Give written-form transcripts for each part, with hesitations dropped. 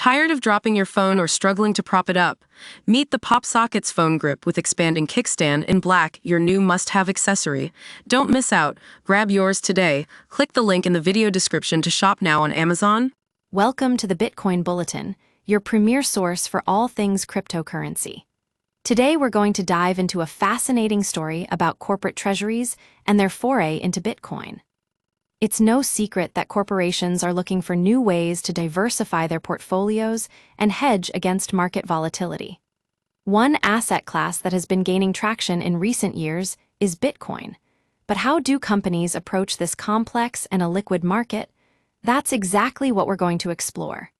Tired of dropping your phone or struggling to prop it up? Meet the PopSockets phone grip with expanding kickstand in black, your new must-have accessory. Don't miss out. Grab yours today. Click the link in the video description to shop now on Amazon. Welcome to the Bitcoin Bulletin, your premier source for all things cryptocurrency. Today we're going to dive into a fascinating story about corporate treasuries and their foray into Bitcoin. It's no secret that corporations are looking for new ways to diversify their portfolios and hedge against market volatility. One asset class that has been gaining traction in recent years is Bitcoin. But how do companies approach this complex and illiquid market? That's exactly what we're going to explore.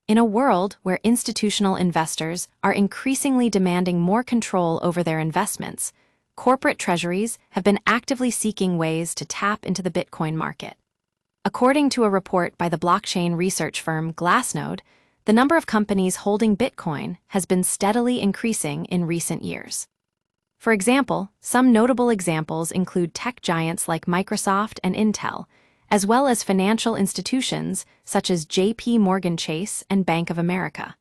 In a world where institutional investors are increasingly demanding more control over their investments, corporate treasuries have been actively seeking ways to tap into the Bitcoin market. According to a report by the blockchain research firm Glassnode, the number of companies holding Bitcoin has been steadily increasing in recent years. For example, some notable examples include tech giants like Microsoft and Intel, as well as financial institutions such as JPMorgan Chase and Bank of America.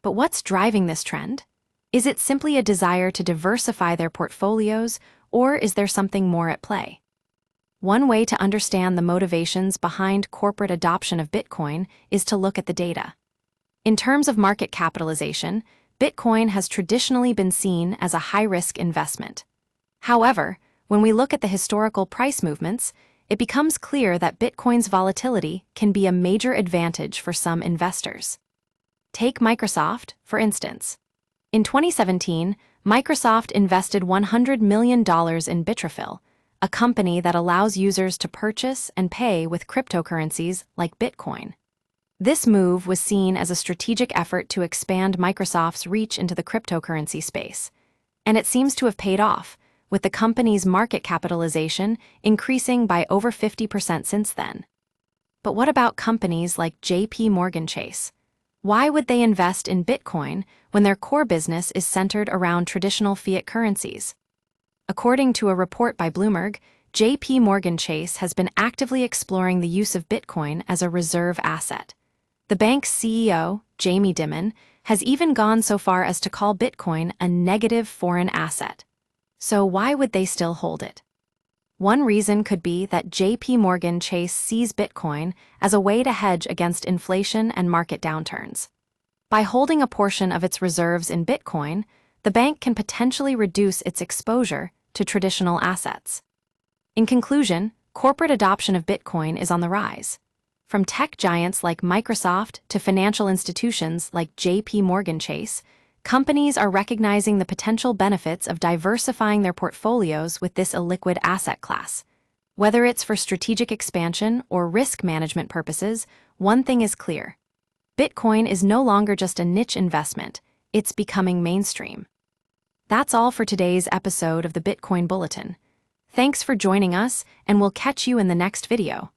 But what's driving this trend? Is it simply a desire to diversify their portfolios, or is there something more at play? One way to understand the motivations behind corporate adoption of Bitcoin is to look at the data. In terms of market capitalization, Bitcoin has traditionally been seen as a high-risk investment. However, when we look at the historical price movements, it becomes clear that Bitcoin's volatility can be a major advantage for some investors. Take Microsoft, for instance. In 2017, Microsoft invested $100 million in Bitrafil, a company that allows users to purchase and pay with cryptocurrencies like Bitcoin. This move was seen as a strategic effort to expand Microsoft's reach into the cryptocurrency space, and it seems to have paid off, with the company's market capitalization increasing by over 50% since then. But what about companies like JPMorgan Chase? Why would they invest in Bitcoin when their core business is centered around traditional fiat currencies? According to a report by Bloomberg, JPMorgan Chase has been actively exploring the use of Bitcoin as a reserve asset. The bank's CEO, Jamie Dimon, has even gone so far as to call Bitcoin a negative foreign asset. So why would they still hold it? One reason could be that JPMorgan Chase sees Bitcoin as a way to hedge against inflation and market downturns. By holding a portion of its reserves in Bitcoin, the bank can potentially reduce its exposure to traditional assets. In conclusion, corporate adoption of Bitcoin is on the rise. From tech giants like Microsoft to financial institutions like JPMorgan Chase, companies are recognizing the potential benefits of diversifying their portfolios with this illiquid asset class. Whether it's for strategic expansion or risk management purposes, one thing is clear. Bitcoin is no longer just a niche investment, it's becoming mainstream. That's all for today's episode of the Bitcoin Bulletin. Thanks for joining us, and we'll catch you in the next video.